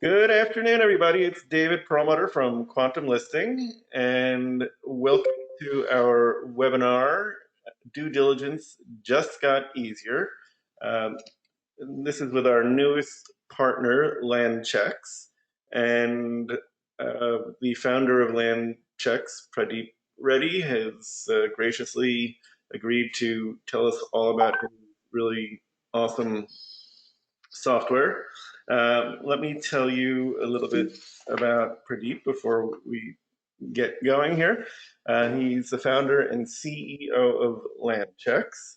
Good afternoon, everybody. It's David Perlmutter from Quantum Listing, and welcome to our webinar, Due Diligence Just Got Easier. This is with our newest partner, Landchecks, and the founder of Landchecks, Pradeep Reddy, has graciously agreed to tell us all about his really awesome software. Let me tell you a little bit about Pradeep before we get going here. He's the founder and CEO of Landchecks.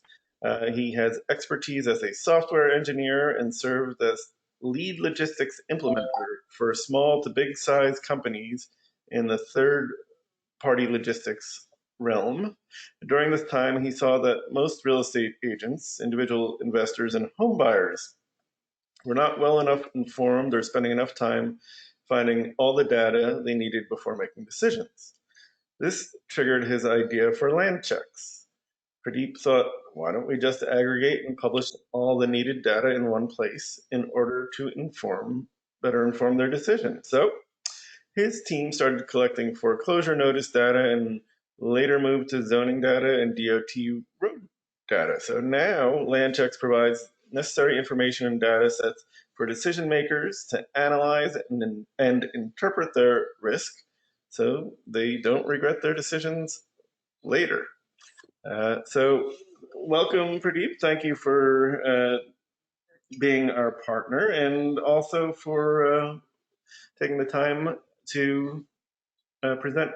He has expertise as a software engineer and served as lead logistics implementer for small to big size companies in the third-party logistics realm. During this time, he saw that most real estate agents, individual investors, and home buyers were not well enough informed or spending enough time finding all the data they needed before making decisions. This triggered his idea for Landchecks. Pradeep thought, why don't we just aggregate and publish all the needed data in one place in order to better inform their decision? So his team started collecting foreclosure notice data and later moved to zoning data and DOT road data. So now Landchecks provides necessary information and data sets for decision makers to analyze and interpret their risk so they don't regret their decisions later. So welcome, Pradeep. Thank you for being our partner and also for taking the time to present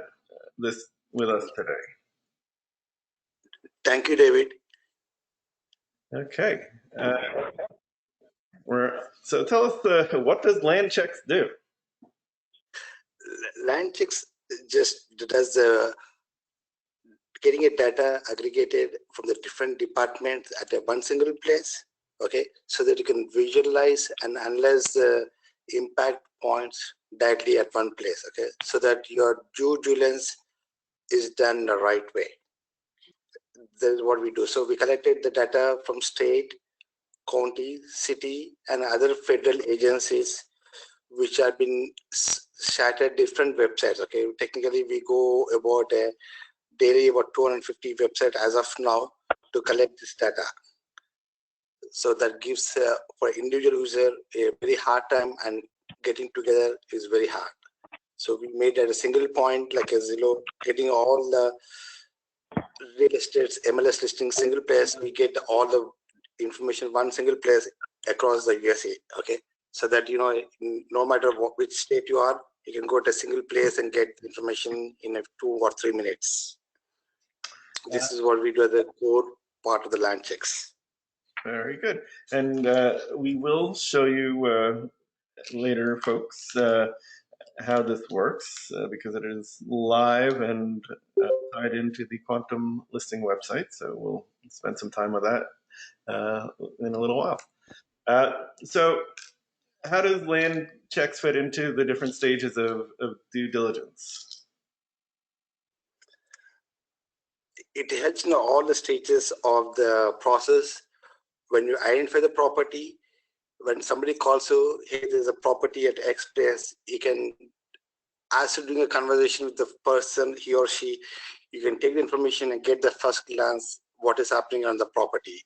this with us today. Thank you, David. Okay. So tell us, what does Landchecks do? Landchecks just does getting a data aggregated from the different departments at one single place, okay, so that you can visualize and analyze the impact points directly at one place, okay, so that your due diligence is done the right way. That is what we do. So we collected the data from state, county, city, and other federal agencies which have been shattered different websites. Okay, technically we go about daily about 250 websites as of now to collect this data. So that gives for individual user a very hard time, and getting together is very hard. So we made at a single point like a Zillow, getting all the real estate's MLS listing single place. We get all the information one single place across the USA. Okay, so that no matter which state you are, you can go to a single place and get information in 2 or 3 minutes. This is what we do at the core part of the Landchecks. Very good. And we will show you later, folks, how this works because it is live and tied into the Quantum Listing website. So we'll spend some time with that in a little while. So how does Landchecks fit into the different stages of due diligence? It helps in all the stages of the process. When you identify the property, when somebody calls you, hey, there's a property at X place, you can, as you're doing a conversation with the person, he or she, you can take the information and get the first glance what is happening on the property.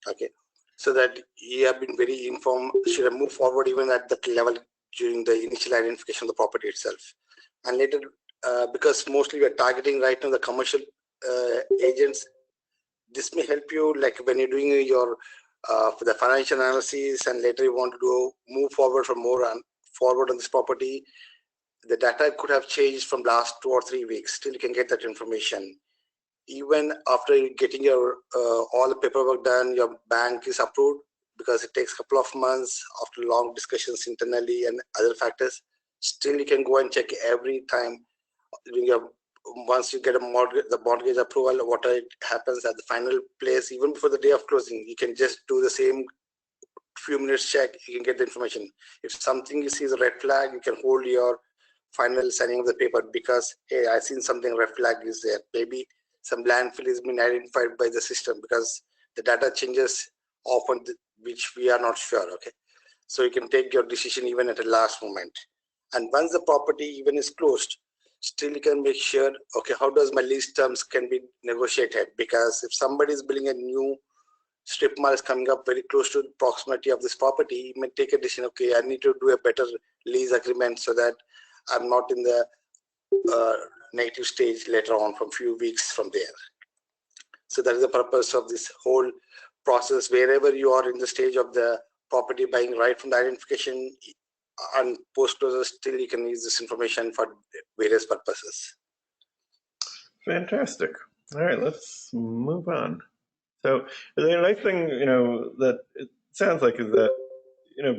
Okay, so that you have been very informed, should I move forward even at that level during the initial identification of the property itself. And later, because mostly we are targeting right now the commercial agents, this may help you like when you're doing your for the financial analysis, and later you want to move forward for more and forward on this property. The data could have changed from last 2 or 3 weeks. Still, you can get that information. Even after getting your all the paperwork done, your bank is approved, because it takes a couple of months after long discussions internally and other factors. Still, you can go and check every time during your. Once you get a mortgage, the mortgage approval, what happens at the final place, even before the day of closing, you can just do the same few minutes check. You can get the information. If something you see is a red flag, you can hold your final signing of the paper, because hey, I seen something, red flag is there. Maybe some landfill has been identified by the system, because the data changes often, which we are not sure. Okay, so you can take your decision even at the last moment. And once the property even is closed, still you can make sure, okay, how does my lease terms can be negotiated? Because if somebody is building a new strip mall is coming up very close to the proximity of this property, you may take a decision, okay, I need to do a better lease agreement so that I'm not in the negative stage later on from few weeks from there. So that is the purpose of this whole process. Wherever you are in the stage of the property buying, right from the identification and post closure, still you can use this information for various purposes. Fantastic. All right, let's move on. So the nice thing, that it sounds like is that,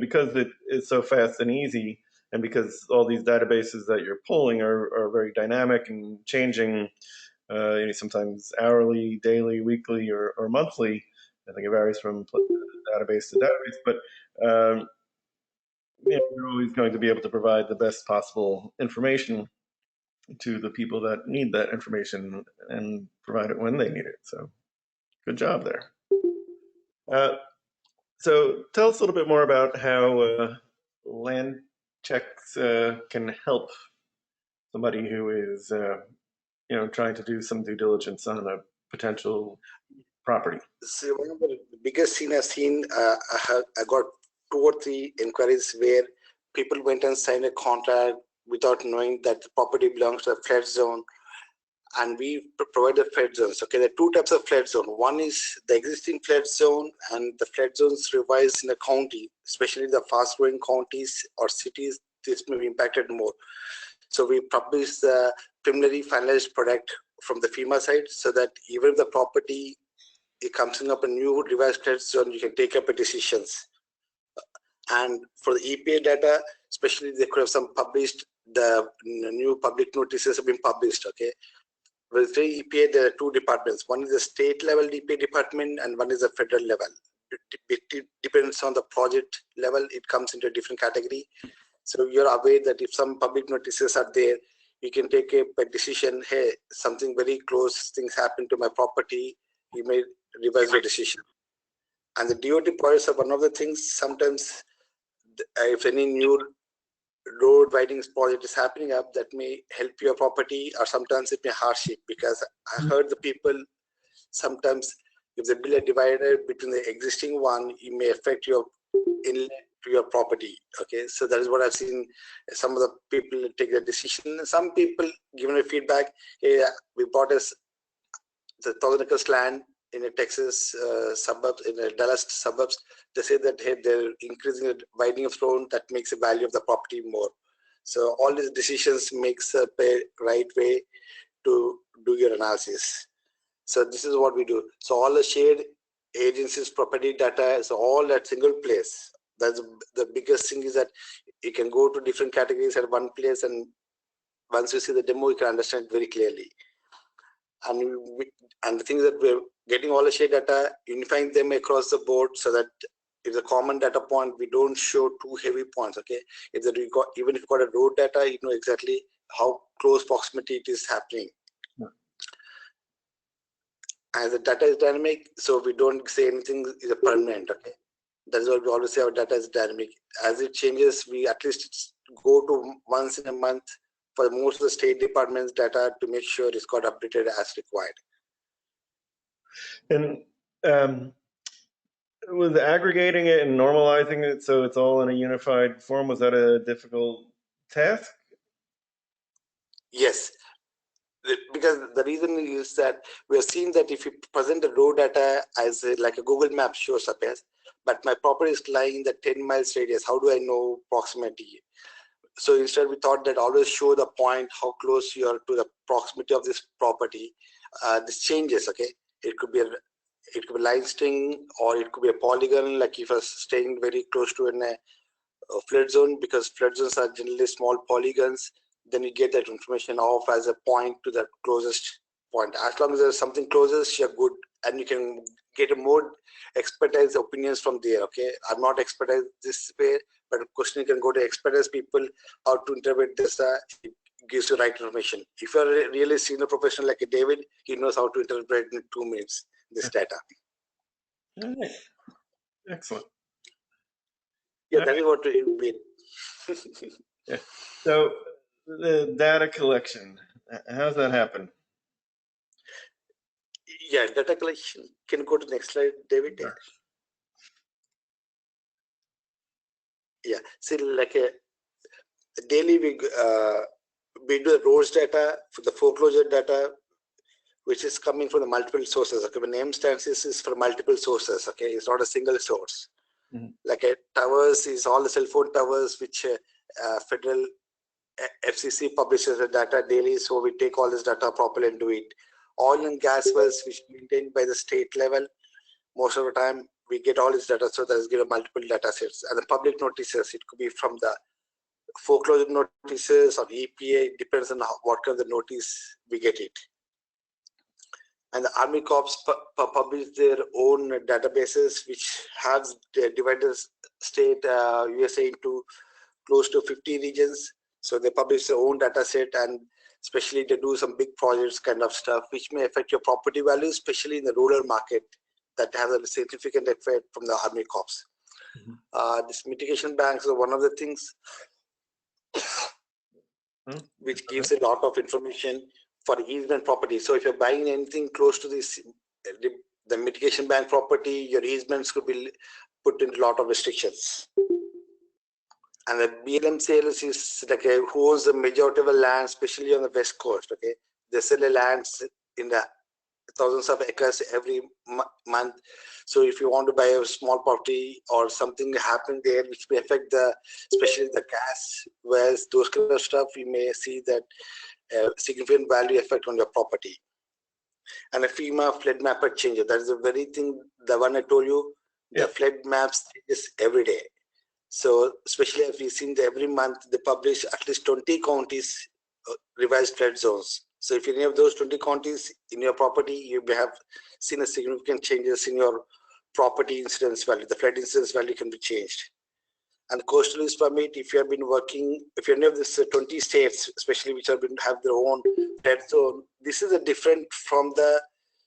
because it is so fast and easy, and because all these databases that you're pulling are very dynamic and changing, sometimes hourly, daily, weekly, or monthly. I think it varies from database to database, but you're always going to be able to provide the best possible information to the people that need that information and provide it when they need it. So good job there. So tell us a little bit more about how LandChecks can help somebody who is trying to do some due diligence on a potential property. So one of the biggest thing I've seen, I got 2 or 3 inquiries where people went and signed a contract without knowing that the property belongs to a flood zone, and we provide the flood zones. Okay, there are 2 types of flood zone. One is the existing flood zone, and the flood zones revised in a county, especially the fast-growing counties or cities. This may be impacted more. So we publish the preliminary finalized product from the FEMA side, so that even if the property it comes in up a new revised credit zone, you can take up a decisions. And for the EPA data, especially they could have some published, the new public notices have been published. Okay, with the EPA there are 2 departments. One is the state level EPA department and one is the federal level. It depends on the project level, it comes into a different category. So you're aware that if some public notices are there, you can take a decision, hey, something very close things happen to my property, you may revise your decision. And the DOT projects are one of the things. Sometimes if any new road widening project is happening up, that may help your property, or sometimes it may hardship, because I heard the people sometimes if they build a divider between the existing one, it may affect your inlet to your property. Okay, so that is what I've seen. Some of the people take the decision. Some people given a feedback, hey, we bought us the 1,000 acres land in a Texas suburbs, in a Dallas suburbs. They say that, hey, they're increasing the widening of road, that makes the value of the property more. So all these decisions makes a right way to do your analysis. So this is what we do. So all the shared agencies property data is all at single place. That's the biggest thing, is that you can go to different categories at one place, and once you see the demo, you can understand very clearly. And the thing is that we're getting all the shared data, unifying them across the board, so that if the common data point, we don't show 2 heavy points. Okay, if the even if you got a road data, you know exactly how close proximity it is happening. As the data is dynamic, so we don't say anything is a permanent. Okay, that is why we always say our data is dynamic. As it changes, we at least go to once in a month for most of the state departments data to make sure it's got updated as required. And was aggregating it and normalizing it so it's all in a unified form, was that a difficult task? Yes, because the reason is that we are seeing that if you present the road data as like a Google map shows up as, but my property is lying in the 10 miles radius, how do I know proximity? So instead we thought that always show the point how close you are to the proximity of this property. This changes. Okay, it could be a line string, or it could be a polygon, like if you're staying very close to a flood zone, because flood zones are generally small polygons, then you get that information off as a point to the closest point. As long as there's something closest, you're good, and you can get a more expertise opinions from there. Okay, I'm not expertise this way, but of course you can go to expertise people how to interpret this. It gives you right information. If you're a really senior professional like a David, he knows how to interpret in 2 minutes this data. All right. Excellent. Yeah, that is what it mean. Yeah. So the data collection, how does that happen? Yeah, data collection. Can you go to the next slide, David? Sure. Yeah. See, like daily we do the roads data for the foreclosure data, which is coming from the multiple sources. Okay, the name stands is for multiple sources. Okay, it's not a single source. Mm-hmm. Like towers is all the cell phone towers which federal FCC publishes the data daily, so we take all this data properly and do it. Oil and gas wells, which maintained by the state level, most of the time we get all this data, so that is given multiple data sets. And the public notices, it could be from the foreclosure notices or EPA, depends on what kind of the notice we get it. And the Army Corps publish their own databases, which have divided state USA into close to 50 regions. So they publish their own data set, and especially they do some big projects kind of stuff, which may affect your property value, especially in the rural market, that has a significant effect from the Army Corps. Mm-hmm. This mitigation banks are one of the things which gives a lot of information for easement property. So if you're buying anything close to this, the mitigation bank property, your easements could be put in a lot of restrictions. And the BLM sales is like who owns the majority of the land, especially on the west coast. Okay, they sell the lands in the thousands of acres every month. So if you want to buy a small property or something happen there which may affect the, especially the gas wells, those kind of stuff, you may see that significant value effect on your property. And a FEMA flood mapper changes. That is the very thing, the one I told you, the flood maps changes every day. So especially if we've seen that every month they publish at least 20 counties revised flood zones. So if any of those 20 counties in your property, you may have seen a significant changes in your property incidence value. The flood incidence value can be changed. And coastal use permit, if you have been working, if you're any of these 20 states, especially which have their own flood zone, this is a different from the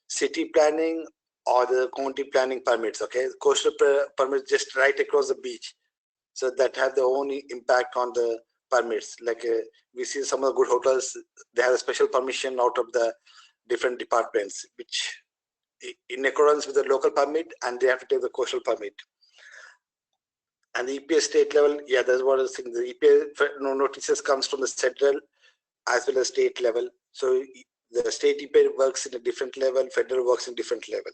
city planning or the county planning permits. Okay, coastal permits just right across the beach. So that have their own impact on the permits. Like we see some of the good hotels, they have a special permission out of the different departments, which in accordance with the local permit, and they have to take the coastal permit. And the EPA state level, yeah, that's what I was saying. The EPA notices comes from the federal as well as state level. So the state EPA works in a different level, federal works in different level.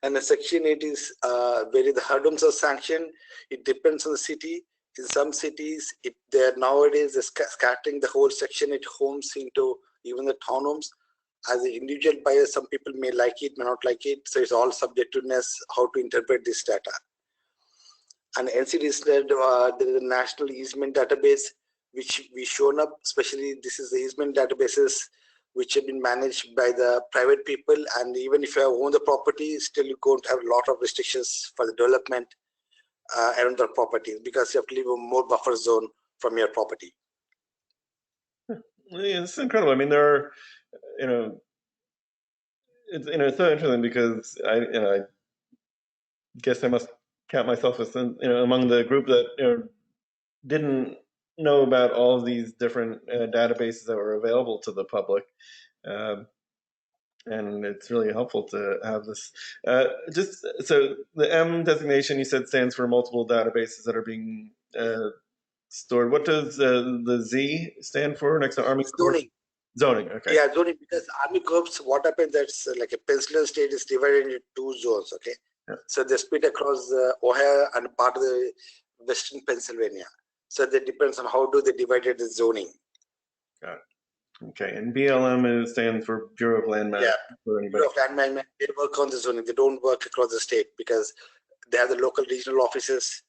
And the Section 8 is where the hurdles are sanctioned. It depends on the city. In some cities, they're nowadays scattering the whole Section 8 homes into even the townhomes. As an individual buyer, some people may like it, may not like it. So it's all subjectiveness how to interpret this data. And NCD said there is a national easement database which we shown up. Especially this is the easement databases which have been managed by the private people, and even if you own the property, still you're going to have a lot of restrictions for the development around the property, because you have to leave a more buffer zone from your property. Yeah, it's incredible. I mean, there are, it's so interesting because I guess I must count myself as among the group that didn't know about all of these different databases that were available to the public. And it's really helpful to have this. Just so the M designation you said stands for multiple databases that are being stored. What does the Z stand for next to Army Corps? Zoning. Okay. Yeah, zoning, because Army Corps, what happened, that's like a Pennsylvania state is divided into 2 zones. Okay, so they split across Ohio and part of the western Pennsylvania. So that depends on how do they divided the zoning. Got it. Okay, and BLM stands for Bureau of Land Management. Yeah, Bureau of Land Management, they work on the zoning. They don't work across the state because they have the local regional offices.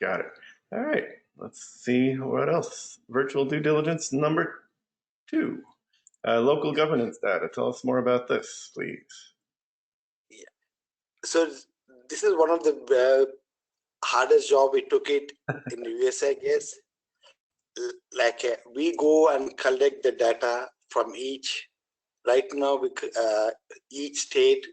Got it. All right, let's see what else. Virtual due diligence number 2. Local governance data. Tell us more about this, please. Yeah. So this is one of the hardest job we took it in the US, I guess. Like we go and collect the data from each. Right now, each state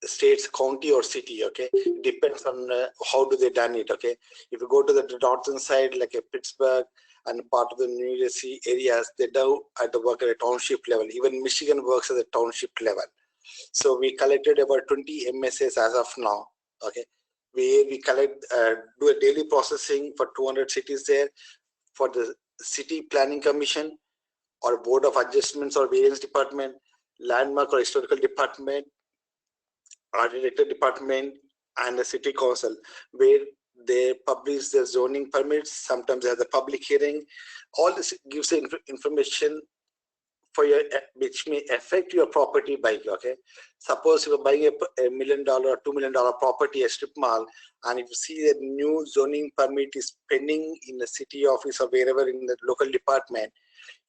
states, county or city. Okay, depends on how do they done it. Okay, if you go to the northern side like a Pittsburgh and part of the New Jersey areas, they do at the work at a township level. Even Michigan works at the township level. So we collected about 20 MSAs as of now. Okay, we collect do a daily processing for 200 cities there for the city planning commission or board of adjustments or variance department, landmark or historical department, architecture department, and the city council, where they publish their zoning permits. Sometimes they have the public hearing. All this gives the information for your, which may affect your property buying. Okay, suppose you're buying a $1 million or $2 million property, a strip mall, and if you see a new zoning permit is pending in the city office or wherever in the local department,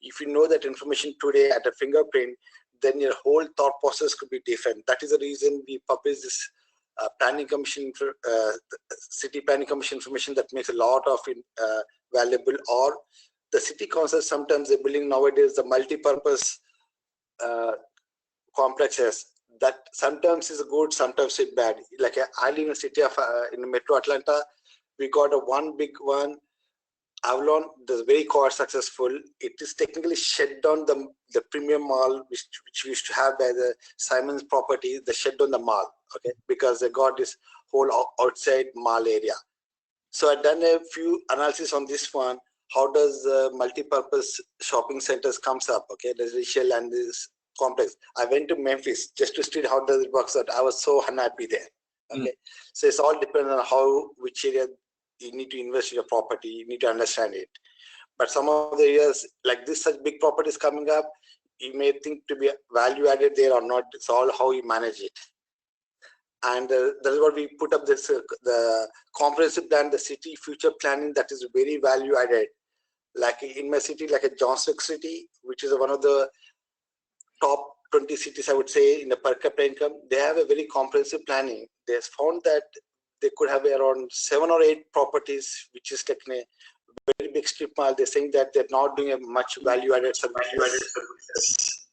if you know that information today at a fingerprint, then your whole thought process could be different. That is the reason we publish this planning commission, city planning commission information that makes a lot of valuable. Or the city council, sometimes they're building nowadays the multi-purpose complexes that sometimes is good, sometimes is bad. Like I live in the city of in Metro Atlanta, we got a one big one, Avalon, that's very quite successful. It is technically shut down the premium mall, which we used to have by the Simon's property. They shut down the mall, okay, because they got this whole outside mall area. So I've done a few analysis on this one. How does multi-purpose shopping centers comes up, okay, residential and this complex. I went to Memphis just to see how does it works out. I was so unhappy there, okay. So it's all depends on how, which area you need to invest in your property, you need to understand it. But some of the areas like this, such big properties coming up, you may think to be value added there or not. It's all how you manage it. And that is what we put up this the comprehensive plan, the city future planning, that is very value added. Like in my city, like a Johnson City, which is one of the top 20 cities, I would say, in the per capita income, they have a very comprehensive planning. They found that they could have around 7 or 8 properties, which is like a very big strip mall. They're saying that they're not doing a much value-added services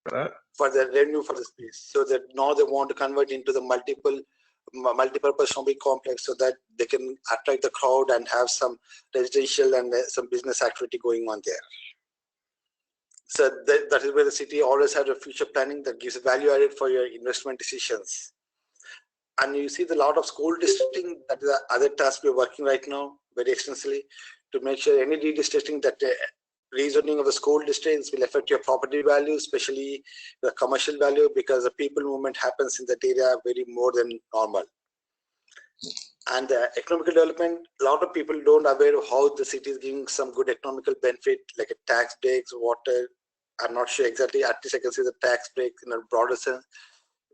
for the revenue for the space. So that now they want to convert into the multi-purpose shopping complex so that they can attract the crowd and have some residential and some business activity going on there. So that is where the city always had a future planning that gives value added for your investment decisions. And you see the lot of school districting, that is the other task we're working right now very extensively to make sure any redistricting, that rezoning of the school districts will affect your property value, especially the commercial value, because the people movement happens in that area very more than normal. And the economical development, a lot of people don't aware of how the city is giving some good economical benefit, like a tax breaks, water. I'm not sure exactly, at least I can see the tax break in a broader sense,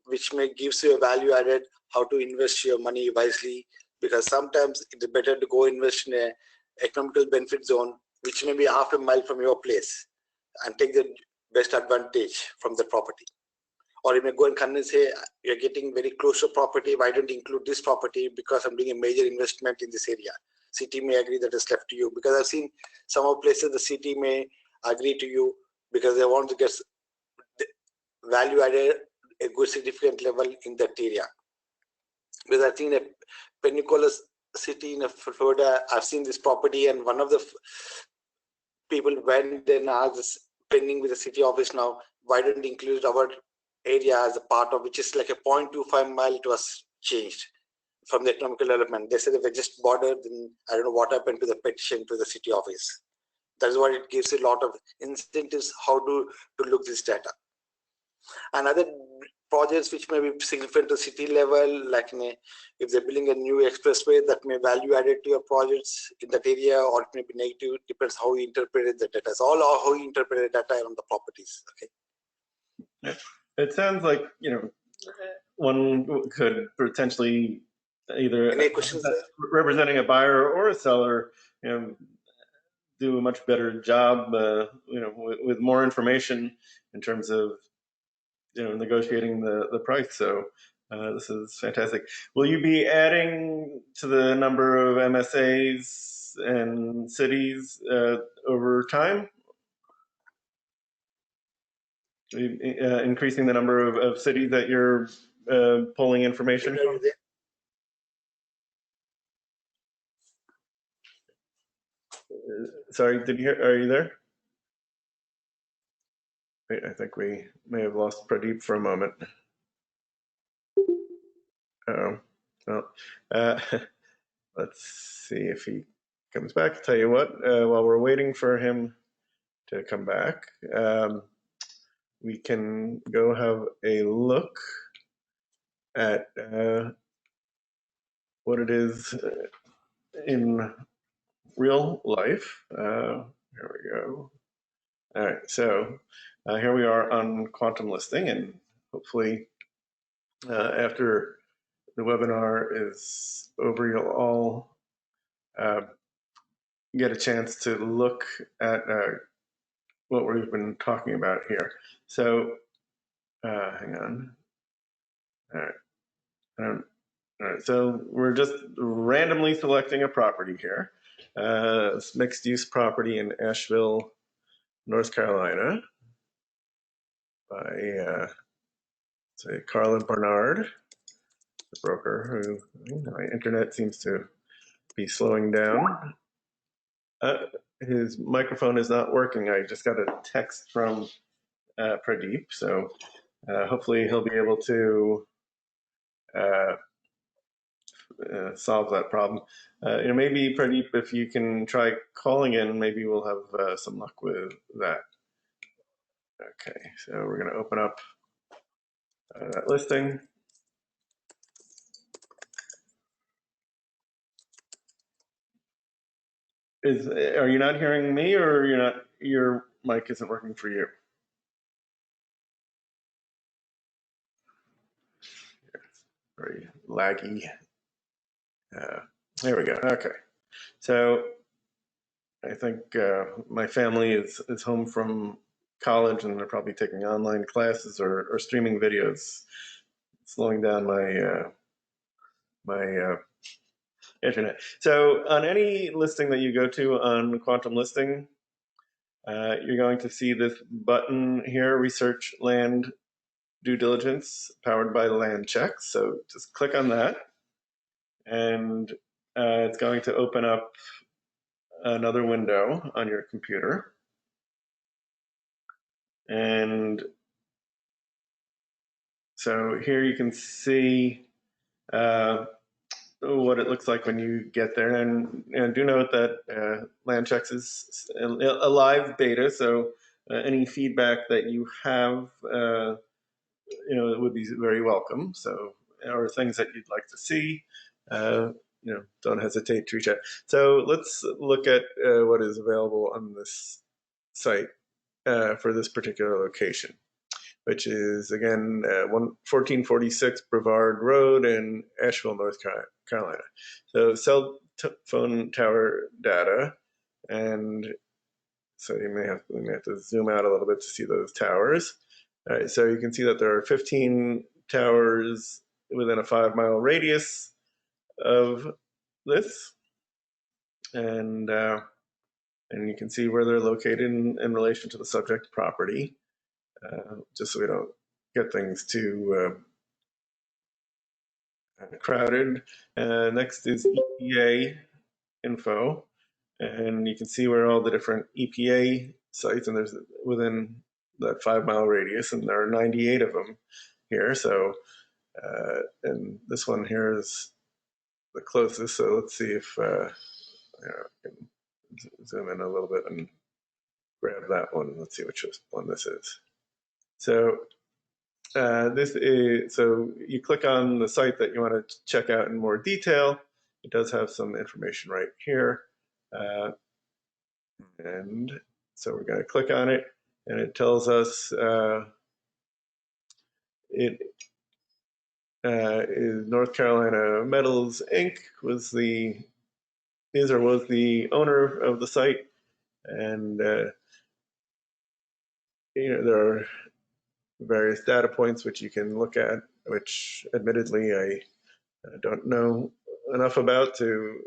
which may gives you a value added, how to invest your money wisely, because sometimes it's better to go invest in a economical benefit zone, which may be half a mile from your place, and take the best advantage from the property. Or you may go and convince, hey, you're getting very close to property, why don't you include this property because I'm doing a major investment in this area. City may agree, that is left to you, because I've seen some of places the city may agree to you because they want to get value added a good significant level in that area. Because I think that Pensacola city in Florida, I've seen this property, and one of the people went and asked, pending with the city office now, why don't you include our area as a part of, which is like a 0.25 mile, it was changed from the economical development. They said if they just border, then I don't know what happened to the petition to the city office. That is what it gives a lot of incentives how to look this data. And other projects which may be significant to city level, like if they're building a new expressway, that may value added to your projects in that area, or it may be negative, depends how you interpreted the data. It's all how you interpret the data on the properties. Okay. It sounds like, you know, one could potentially either representing a buyer or a seller, you know, do a much better job, you know, with more information in terms of, you know, negotiating the price. So this is fantastic. Will you be adding to the number of MSAs and cities over time? Increasing the number of cities that you're pulling information David, are you there? Sorry, are you there? Wait, I think we may have lost Pradeep for a moment. Oh, well, uh, let's see if he comes back. Tell you what, while we're waiting for him to come back, we can go have a look at what it is in real life. Here we go. All right, so here we are on Quantum Listing, and hopefully after the webinar is over, you'll all get a chance to look at what we've been talking about here. So hang on. All right. All right, so we're just randomly selecting a property here. It's mixed use property in Asheville, North Carolina by say Carlin Barnard, the broker who my internet seems to be slowing down. His microphone is not working. I just got a text from Pradeep, so hopefully he'll be able to solve that problem. Maybe Pradeep, if you can try calling in, maybe we'll have some luck with that. Okay, so we're going to open up that listing. Are you not hearing me, or your mic isn't working for you? Very laggy. There we go. Okay, so I think my family is home from college, and they're probably taking online classes or streaming videos, slowing down my internet. So on any listing that you go to on Quantum Listing, you're going to see this button here, Research Land Due Diligence, powered by Landcheck. So just click on that, and it's going to open up another window on your computer. And so here you can see what it looks like when you get there. And do note that Landchecks is a live beta, so any feedback that you have, it would be very welcome. So, or things that you'd like to see, don't hesitate to reach out. So let's look at what is available on this site for this particular location, which is, again, 1446 Brevard Road in Asheville, North Carolina. So cell phone tower data, and so we may have to zoom out a little bit to see those towers. All right, so you can see that there are 15 towers within a 5-mile radius of this, and you can see where they're located in relation to the subject property, just so we don't get things too crowded. Next is EPA info, and you can see where all the different EPA sites, and there's within that 5-mile radius, and there are 98 of them here. So, and this one here is the closest. So let's see if I can zoom in a little bit and grab that one. Let's see which one this is. So this is, so you click on the site that you want to check out in more detail. It does have some information right here. And so we're going to click on it, and it tells us it is North Carolina Metals Inc. was the owner of the site, and there are various data points which you can look at, which admittedly I don't know enough about to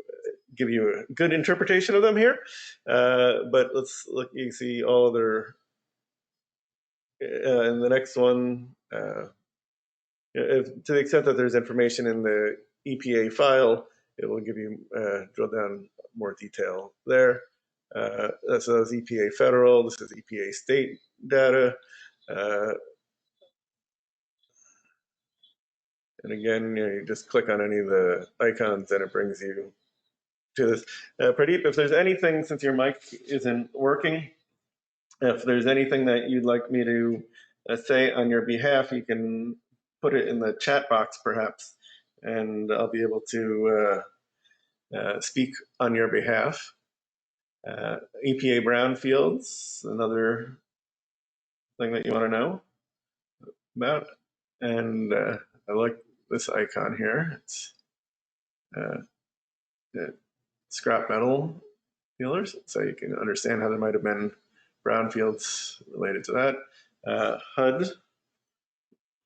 give you a good interpretation of them here. But let's look. You see all their in the next one. to the extent that there's information in the EPA file, it will give you drill down more detail there. So that's EPA federal. This is EPA state data. And again, you just click on any of the icons and it brings you to this. Pradeep, if there's anything, since your mic isn't working, if there's anything that you'd like me to say on your behalf, you can put it in the chat box perhaps, and I'll be able to speak on your behalf. EPA brownfields, another thing that you want to know about. And I like this icon here. It's scrap metal dealers, so you can understand how there might have been brownfields related to that. HUD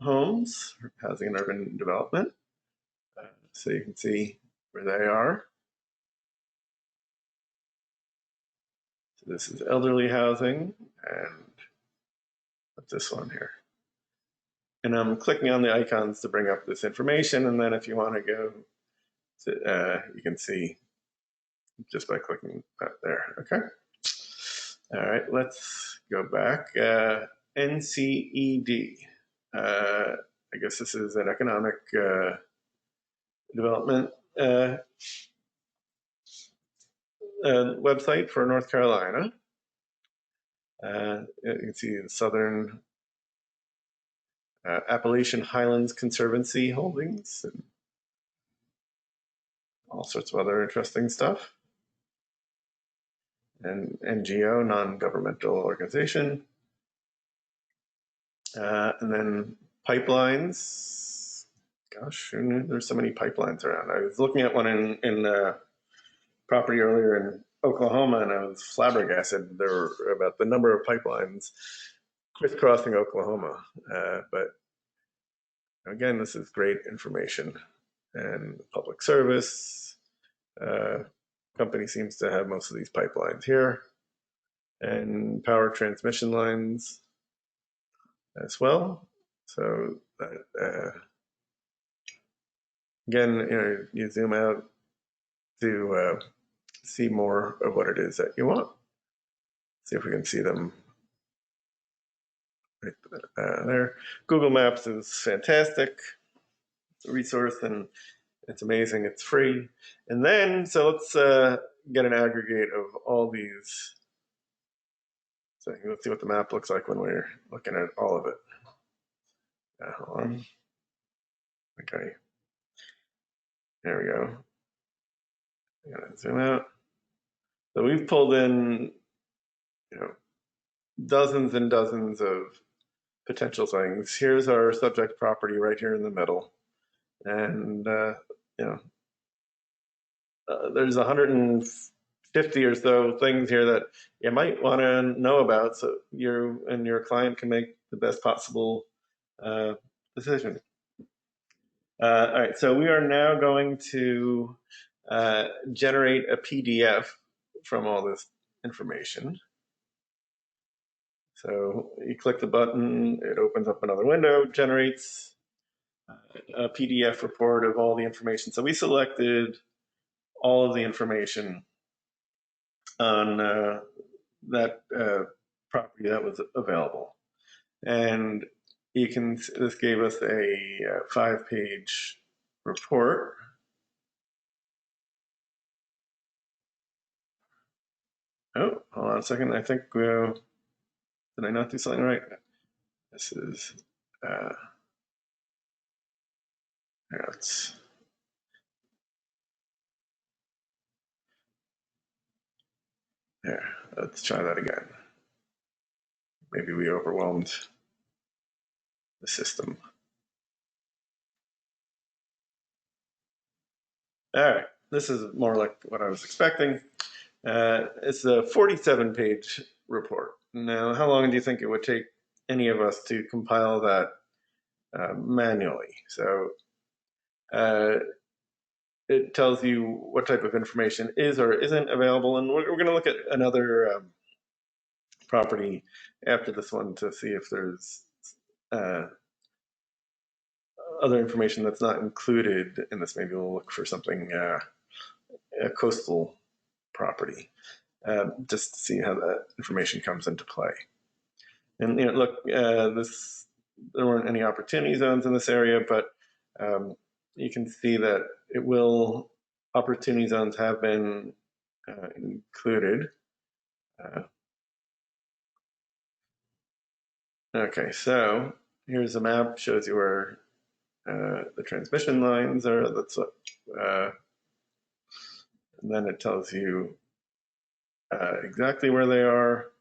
homes, housing and urban development. So you can see where they are. So this is elderly housing, and this one here. And I'm clicking on the icons to bring up this information, and then if you want to go, you can see just by clicking that there, okay? All right, let's go back. NCED. I guess this is an economic development website for North Carolina. You can see the Southern Appalachian Highlands Conservancy holdings and all sorts of other interesting stuff. And NGO, non-governmental organization. And then pipelines. Gosh, there's so many pipelines around. I was looking at one in property earlier in Oklahoma, and I was flabbergasted there were about the number of pipelines crisscrossing Oklahoma. But again, this is great information. And public service company seems to have most of these pipelines here, and power transmission lines as well. So again, you zoom out to see more of what it is that you want. See if we can see them right there. Google Maps is fantastic. It's a resource and it's amazing. It's free. And then, so let's get an aggregate of all these. So let's see what the map looks like when we're looking at all of it. Hold on. Okay. There we go. I'm gonna zoom out. So we've pulled in, dozens and dozens of potential things. Here's our subject property right here in the middle. And, there's 150 or so things here that you might want to know about so you and your client can make the best possible decision. All right, so we are now going to generate a PDF from all this information. So you click the button, it opens up another window, generates a PDF report of all the information. So we selected all of the information on that property that was available. And you can, this gave us a 5-page report. Oh, hold on a second. I think, did I not do something right? This is, let's try that again. Maybe we overwhelmed the system. All right, this is more like what I was expecting. It's a 47-page report. Now, how long do you think it would take any of us to compile that manually? So it tells you what type of information is or isn't available, and we're going to look at another property after this one to see if there's other information that's not included in this. Maybe we'll look for something, a coastal property, just to see how that information comes into play. And look, there weren't any opportunity zones in this area, but you can see that opportunity zones have been included. Okay, so here's a map, shows you where the transmission lines are. That's what, and then it tells you exactly where they are.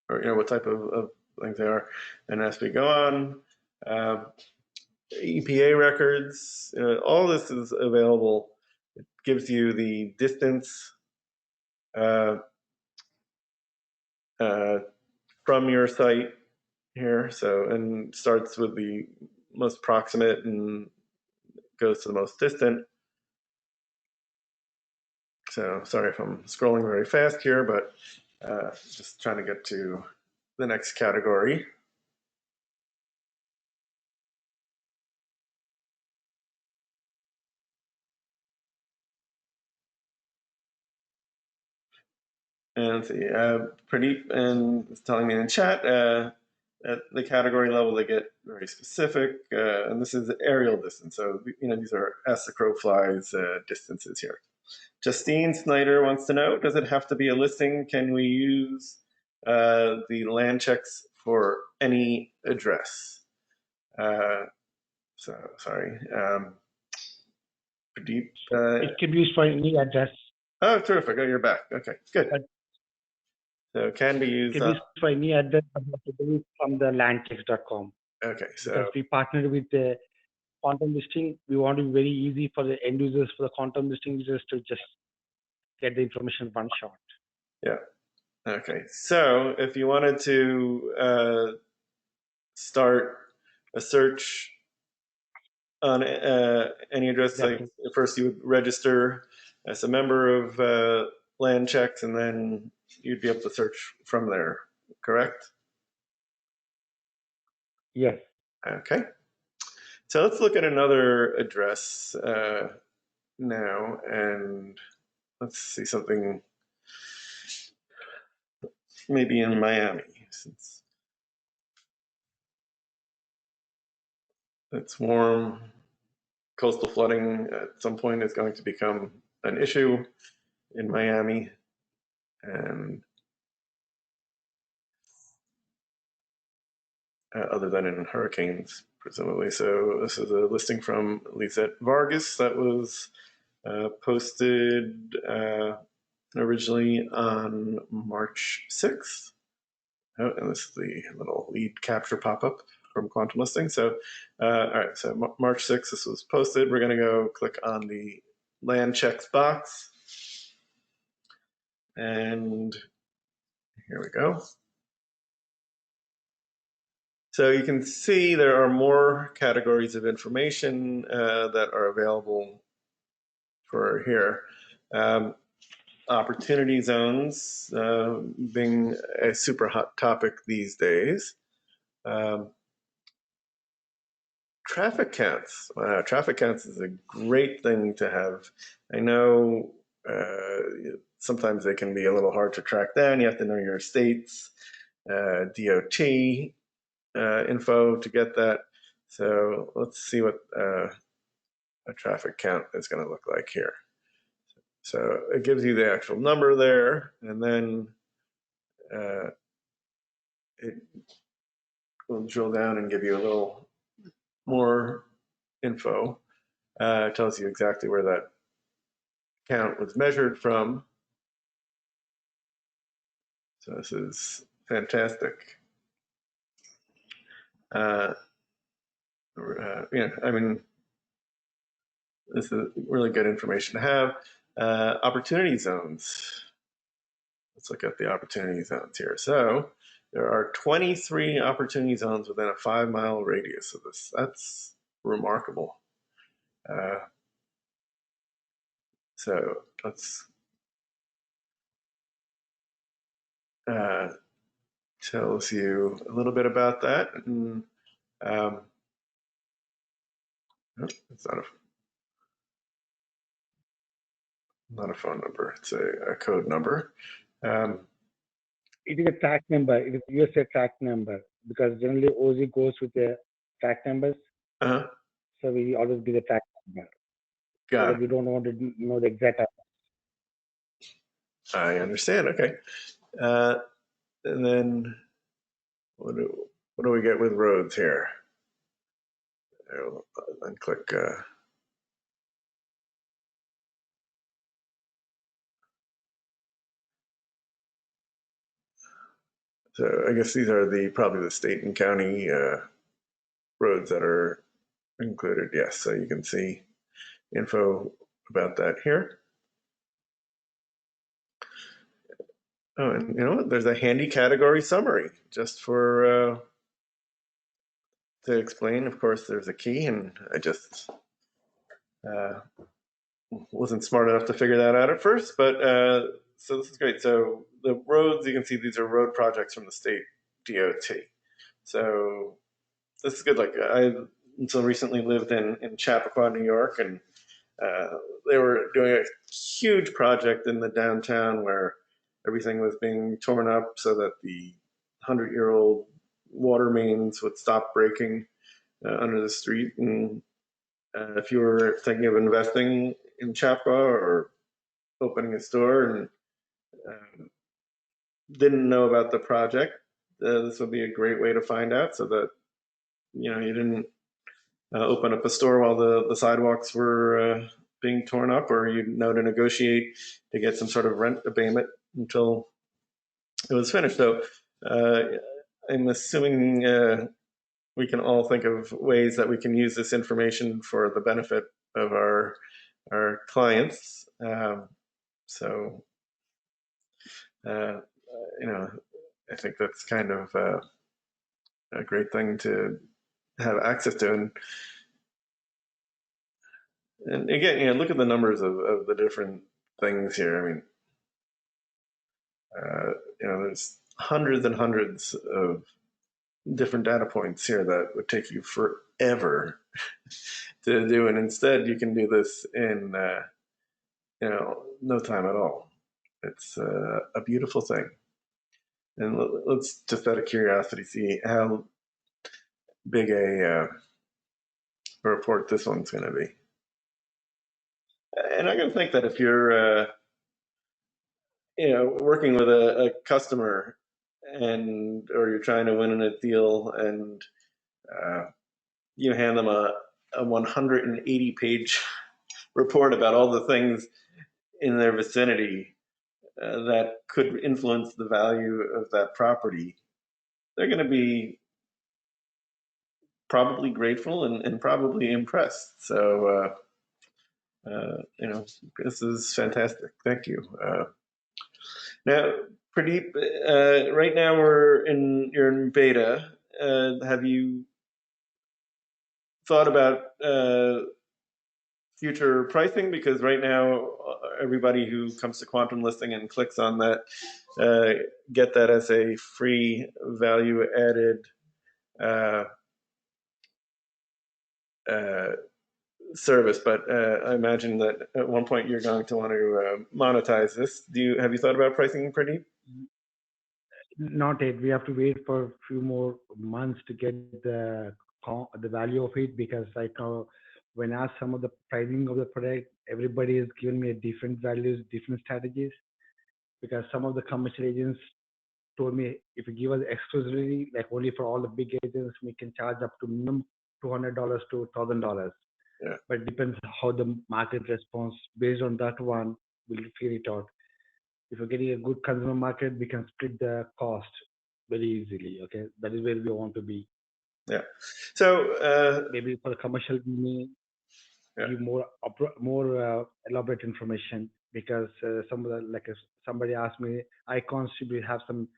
Or what type of things they are. And as we go on, EPA records, all this is available. It gives you the distance from your site here. So, and starts with the most proximate and goes to the most distant. So sorry if I'm scrolling very fast here, but just trying to get to the next category. And let's see, Pradeep is telling me in chat, at the category level, they get very specific, and this is aerial distance. So, these are as the crow flies distances here. Justine Snyder wants to know, does it have to be a listing? Can we use the Landchecks for any address? So, sorry. Pradeep. It can be used for any address. Oh, terrific. Oh, you're back. Okay, good. So it can be used. It can be used for any address, but you have to do it from the landchecks.com. Okay, so. Because we partnered with the Quantum Listing, we want it very easy for the end users, for the Quantum Listing users to just get the information one shot. Yeah. Okay. So if you wanted to start a search on any address site, first you would register as a member of Landchecks, and then you'd be able to search from there, correct? Yes. Okay. So let's look at another address now, and let's see something maybe in Miami, since it's warm. Coastal flooding at some point is going to become an issue in Miami, and other than in hurricanes, presumably. So this is a listing from Lisette Vargas that was posted originally on March 6th. Oh, and this is the little lead capture pop-up from Quantum Listing. So, all right, so March 6th, this was posted. We're going to go click on the Landchecks box. And here we go. So you can see there are more categories of information that are available for here. Opportunity zones being a super hot topic these days. Traffic counts. Traffic counts is a great thing to have. I know sometimes they can be a little hard to track down. You have to know your state's DOT info to get that. So let's see what a traffic count is going to look like here. So it gives you the actual number there, and then it will drill down and give you a little more info. It tells you exactly where that count was measured from. So this is fantastic. I mean, this is really good information to have. Opportunity zones. Let's look at the opportunity zones here. So there are 23 opportunity zones within a 5-mile radius of this. That's remarkable. So let's tells you a little bit about that. And, it's not a phone number. It's a code number. It is a track number. It is USA track number because generally OZ goes with the track numbers. Uh-huh. So we always give the track number. Got so it. that we don't want to know the exact address. I understand. Okay. And then what do we get with roads here? I'll click. So I guess these are probably the state and county roads that are included. Yes, so you can see info about that here. Oh, and you know what? There's a handy category summary just for to explain. Of course, there's a key, and I just wasn't smart enough to figure that out at first. But so this is great. So the roads, you can see these are road projects from the state DOT. So this is good. Like I until recently lived in Chappaqua, New York, and they were doing a huge project in the downtown where everything was being torn up so that the 100-year-old water mains would stop breaking under the street. And if you were thinking of investing in Chappaqua or opening a store and didn't know about the project, this would be a great way to find out so that you didn't open up a store while the sidewalks were being torn up, or you'd know to negotiate to get some sort of rent abatement until it was finished. So I'm assuming we can all think of ways that we can use this information for the benefit of our clients. So I think that's kind of a great thing to have access to. And again, look at the numbers of the different things here. I mean, there's hundreds and hundreds of different data points here that would take you forever to do, and instead you can do this in no time at all. It's a beautiful thing. And let's just out of curiosity see how big a report this one's going to be. And I'm going to think that if you're working with a customer or you're trying to win a deal and you hand them a 180-page report about all the things in their vicinity that could influence the value of that property, they're going to be probably grateful and probably impressed. So, this is fantastic. Thank you. Now, Pradeep, right now you're in beta. Have you thought about future pricing? Because right now, everybody who comes to Quantum Listing and clicks on that get that as a free value added service. But I imagine that at one point you're going to want to monetize this. Have you thought about pricing, Pradeep? Not yet. We have to wait for a few more months to get the value of it, because right now, when I ask some of the pricing of the product, everybody is giving me different values, different strategies. Because some of the commercial agents told me if you give us exclusivity, like only for all the big agents, we can charge up to minimum $200 to $1,000. Yeah. But it depends how the market responds. Based on that one, we'll figure it out. If you're getting a good consumer market, we can split the cost very easily. Okay, that is where we want to be. Yeah. So maybe for the commercial, we may give more elaborate information, because somebody asked me, icons should have some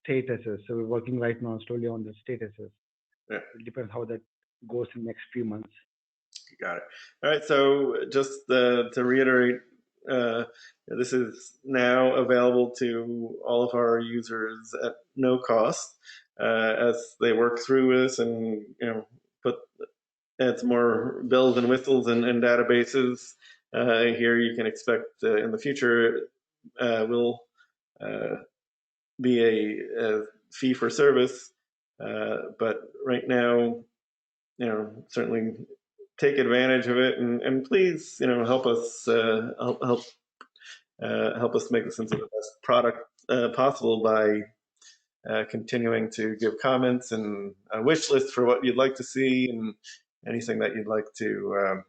statuses. So we're working right now slowly on the statuses. Yeah. It depends how that goes in the next few months. Got it. All right. So just to reiterate This is now available to all of our users at no cost as they work through this and add some more bells and whistles and databases. Here you can expect in the future will be a fee for service, but right now, certainly take advantage of it and please, help us help us make this into the best product possible by continuing to give comments and a wish list for what you'd like to see and anything that you'd like to,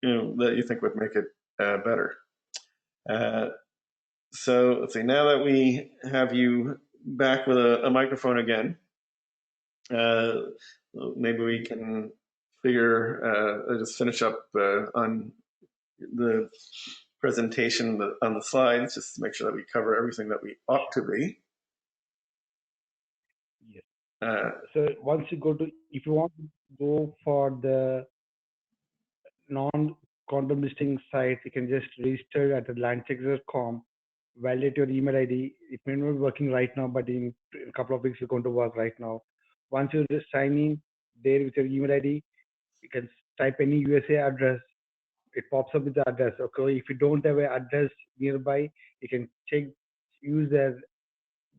that you think would make it better. So let's see, now that we have you back with a microphone again, maybe we can just finish up on the presentation on the slides, just to make sure that we cover everything that we ought to be. Yes. So once you go to, if you want to go for the non-condom listing site, you can just register at landchecks.com, validate your email ID. It may not be working right now, but in a couple of weeks, it's going to work right now. Once you just sign in there with your email ID, you can type any USA address. It pops up with the address. Okay, if you don't have an address nearby, you can use the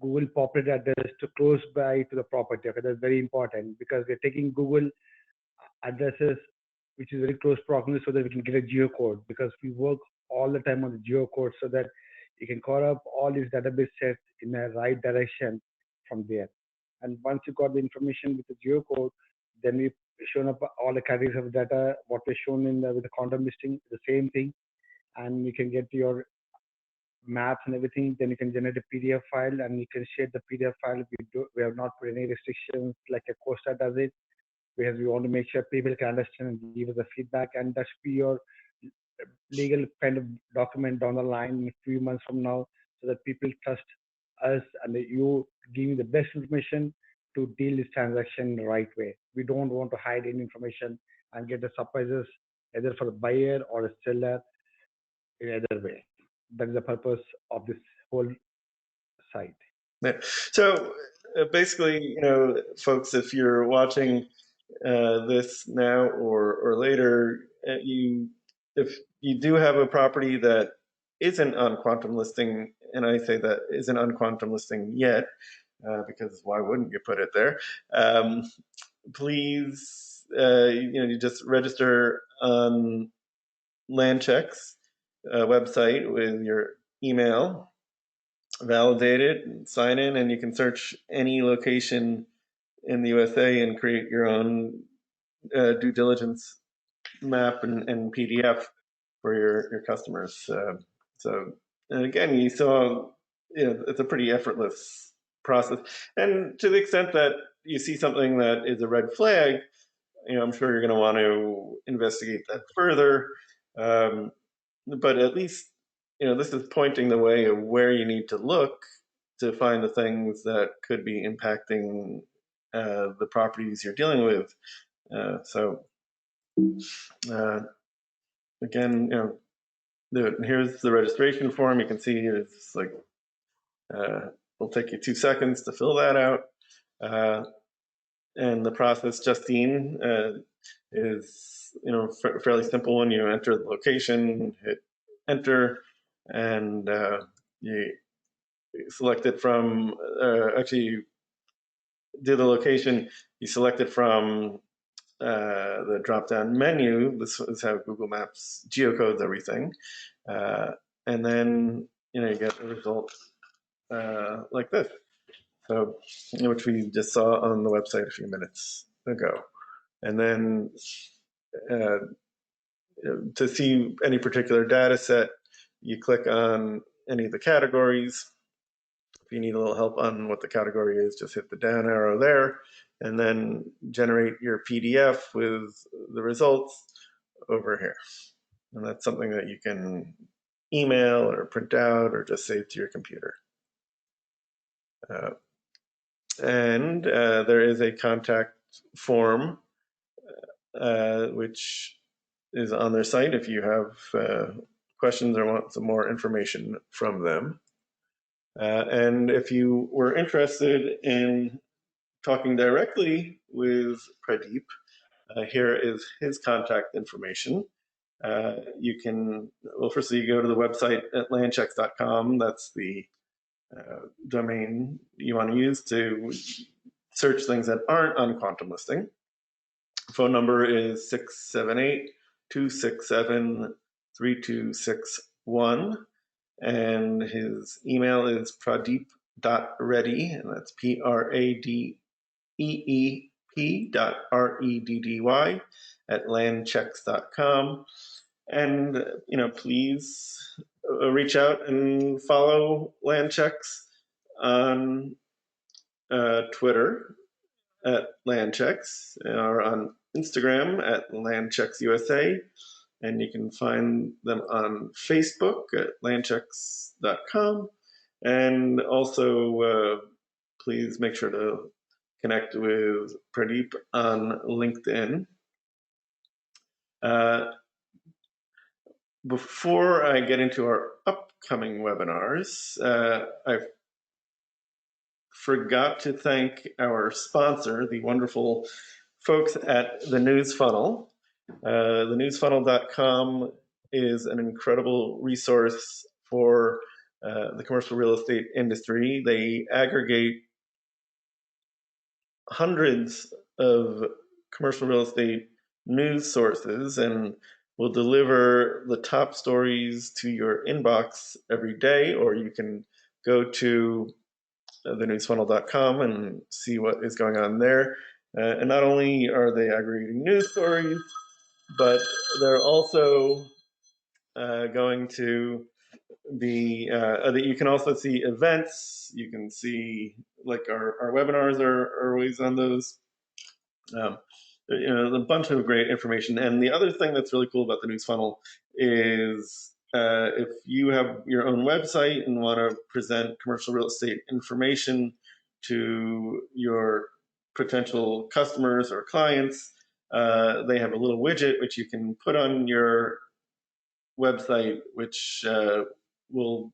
Google populated address to close by to the property. Okay, that's very important because we're taking Google addresses which is very close proximity so that we can get a geocode, because we work all the time on the geocode so that you can call up all these database sets in the right direction from there. And once you got the information with the geocode, then we shown up all the categories of data, what was shown in with the condom listing, the same thing. And you can get your maps and everything. Then you can generate a PDF file and you can share the PDF file. We have not put any restrictions like a Costa does it, because we want to make sure people can understand and give us the feedback, and that should be your legal kind of document down the line in a few months from now, so that people trust us and you giving the best information to deal this transaction the right way. We don't want to hide any information and get the surprises either for the buyer or the seller in either way. That is the purpose of this whole site. Yeah. So basically, folks, if you're watching this now or later, if you do have a property that isn't on quantum listing, and I say that isn't on quantum listing yet, because why wouldn't you put it there? Please, you just register on Landcheck's website with your email, validate it, and sign in, and you can search any location in the USA and create your own due diligence map and PDF for your customers. So, and again, you saw, it's a pretty effortless process. And to the extent that you see something that is a red flag, I'm sure you're going to want to investigate that further. But at least, this is pointing the way of where you need to look to find the things that could be impacting the properties you're dealing with. So again, here's the registration form. You can see it's like, it'll take you 2 seconds to fill that out. And the process, Justine, is fairly simple. When you enter the location, hit enter, and you select it from, actually you do the location, you select it from the drop-down menu. This is how Google Maps geocodes everything. And then, you get the result like this. So, which we just saw on the website a few minutes ago. And then to see any particular data set, you click on any of the categories. If you need a little help on what the category is, just hit the down arrow there, and then generate your PDF with the results over here. And that's something that you can email or print out or just save to your computer. And there is a contact form, which is on their site if you have questions or want some more information from them. And if you were interested in talking directly with Pradeep, here is his contact information. You can, well, first you go to the website at landchecks.com. That's the domain you want to use to search things that aren't on Quantum Listing. Phone number is 678-267-3261. And his email is pradeep.reddy, and that's pradeep.reddy at landchecks.com. And, please reach out and follow Landchecks on Twitter at Landchecks, or on Instagram at LandchecksUSA, and you can find them on Facebook at landchecks.com, and also please make sure to connect with Pradeep on LinkedIn. Before I get into our upcoming webinars, I forgot to thank our sponsor, the wonderful folks at the News Funnel. The newsfunnel.com is an incredible resource for the commercial real estate industry. They aggregate hundreds of commercial real estate news sources and will deliver the top stories to your inbox every day, or you can go to thenewsfunnel.com and see what is going on there. And not only are they aggregating news stories, but they're also going to be, you can also see events. You can see, like, our webinars are always on those. A bunch of great information. And the other thing that's really cool about the News Funnel is if you have your own website and want to present commercial real estate information to your potential customers or clients, they have a little widget which you can put on your website, which will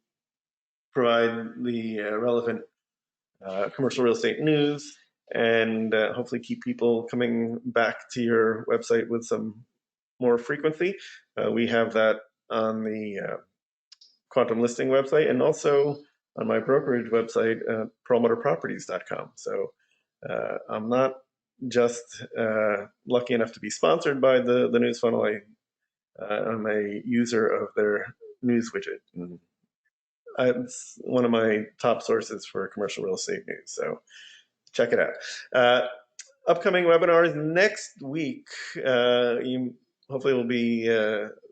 provide the relevant commercial real estate news, and hopefully keep people coming back to your website with some more frequency. We have that on the Quantum Listing website, and also on my brokerage website, perlmutterproperties.com. So I'm not just lucky enough to be sponsored by the News Funnel. I'm a user of their news widget. And it's one of my top sources for commercial real estate news. So check it out. Upcoming webinars next week. You hopefully will be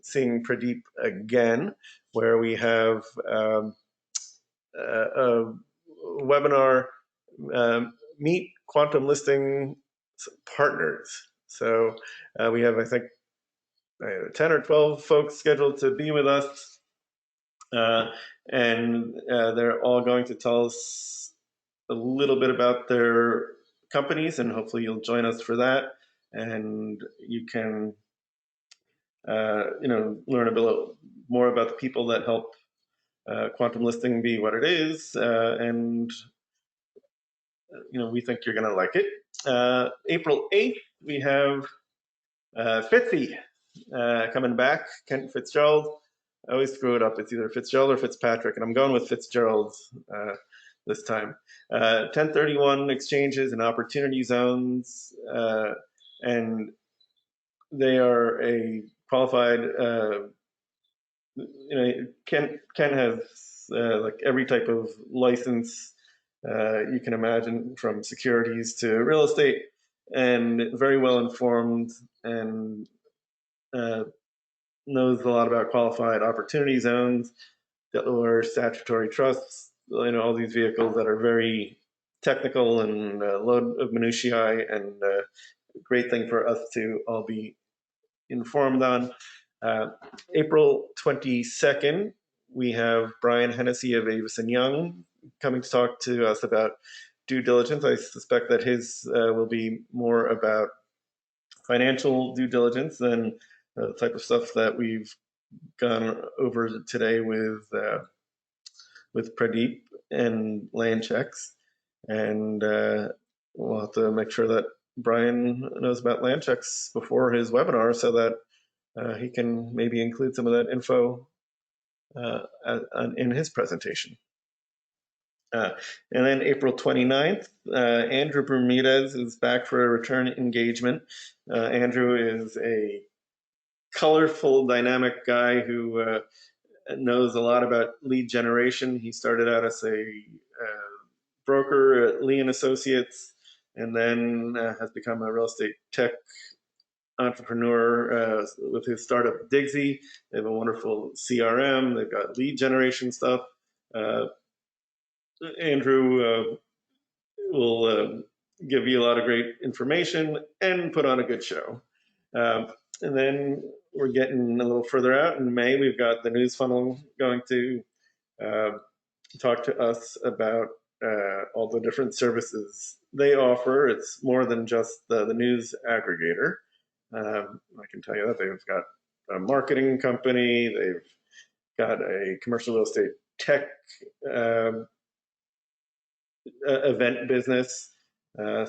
seeing Pradeep again, where we have a webinar, Meet Quantum Listing Partners. So we have, I think, 10 or 12 folks scheduled to be with us. And they're all going to tell us a little bit about their companies, and hopefully you'll join us for that. And you can, learn a bit more about the people that help Quantum Listing be what it is. And, we think you're going to like it. April 8th, we have Fitzy coming back, Kent Fitzgerald. I always screw it up. It's either Fitzgerald or Fitzpatrick, and I'm going with Fitzgerald this time. 1031 exchanges and opportunity zones, and they are a qualified. Ken has like every type of license you can imagine, from securities to real estate, and very well informed, and knows a lot about qualified opportunity zones, or statutory trusts, all these vehicles that are very technical and load of minutiae, and great thing for us to all be informed on. April 22nd, we have Brian Hennessy of Avis & Young coming to talk to us about due diligence. I suspect that his will be more about financial due diligence than the type of stuff that we've gone over today with Pradeep and LandChecks, and we'll have to make sure that Brian knows about LandChecks before his webinar so that he can maybe include some of that info in his presentation. And then April 29th, Andrew Bermudez is back for a return engagement. Andrew is a colorful, dynamic guy who knows a lot about lead generation. He started out as a broker at Lee & Associates, and then has become a real estate tech entrepreneur with his startup Digsy. They have a wonderful CRM. They've got lead generation stuff. Andrew will give you a lot of great information and put on a good show. And then we're getting a little further out in May. We've got the news funnel going to talk to us about all the different services they offer. It's more than just the news aggregator. I can tell you that they've got a marketing company, they've got a commercial real estate tech event business. And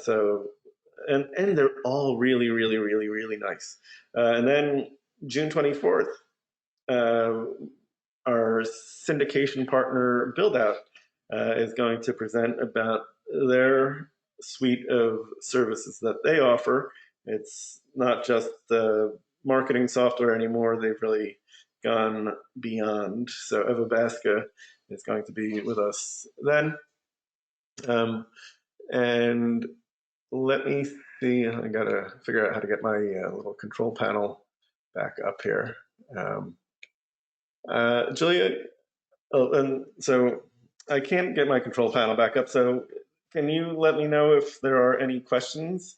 they're all really, really, really, really nice. And then June 24th, our syndication partner BuildOut is going to present about their suite of services that they offer. It's not just the marketing software anymore. They've really gone beyond. So Eva Baska is going to be with us then. And let me see, I gotta figure out how to get my little control panel back up here. Julia, oh, and so I can't get my control panel back up, so can you let me know if there are any questions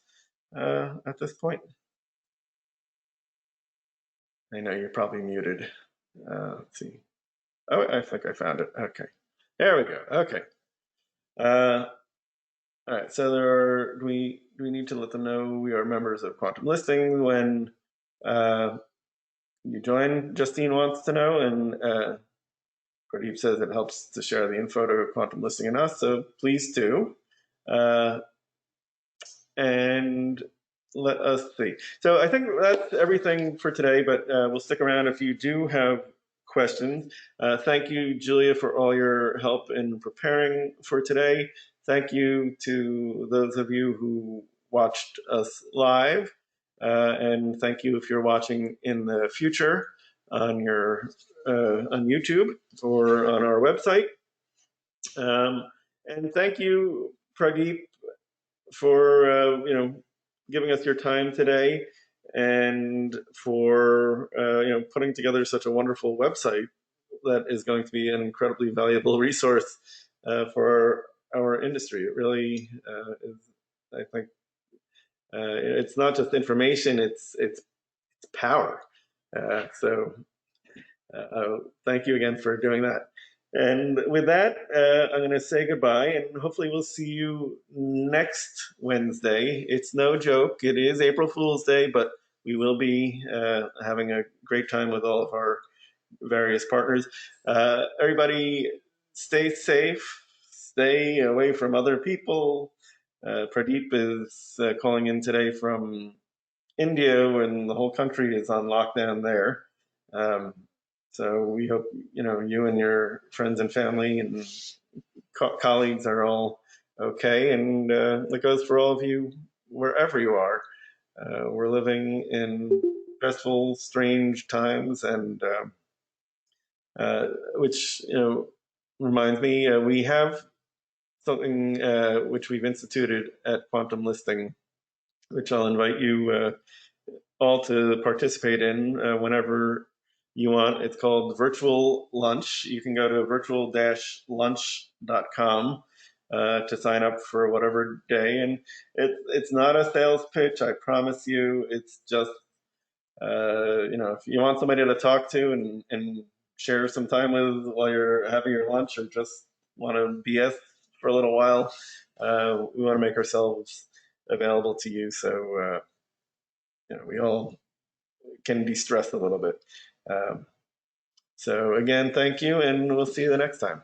at this point? I know you're probably muted. Let's see. Oh, I think I found it. Okay, there we go. Okay. All right, so do we need to let them know we are members of Quantum Listing when you join? Justine wants to know, and Pradeep says it helps to share the info to Quantum Listing and us, so please do. And let us see. So I think that's everything for today, but we'll stick around if you do have questions. Thank you, Julia, for all your help in preparing for today. Thank you to those of you who watched us live. And thank you if you're watching in the future on YouTube or on our website. And thank you, Pradeep, for giving us your time today and for putting together such a wonderful website that is going to be an incredibly valuable resource for our industry. It really is. I think it's not just information; it's power. So thank you again for doing that. And with that, I'm going to say goodbye, and hopefully we'll see you next Wednesday. It's no joke. It is April Fool's Day, but we will be having a great time with all of our various partners. Everybody stay safe, stay away from other people. Pradeep is calling in today from India when the whole country is on lockdown there. So we hope you and your friends and family and colleagues are all okay, and it goes for all of you wherever you are. We're living in stressful, strange times, and which reminds me, we have something which we've instituted at Quantum Listing, which I'll invite you all to participate in whenever you want. It's called Virtual Lunch. You can go to virtual-lunch.com to sign up for whatever day. And it's not a sales pitch, I promise you. It's just, if you want somebody to talk to and share some time with while you're having your lunch, or just want to BS for a little while, we want to make ourselves available to you. So, we all can de-stress a little bit. So again, thank you, and we'll see you the next time.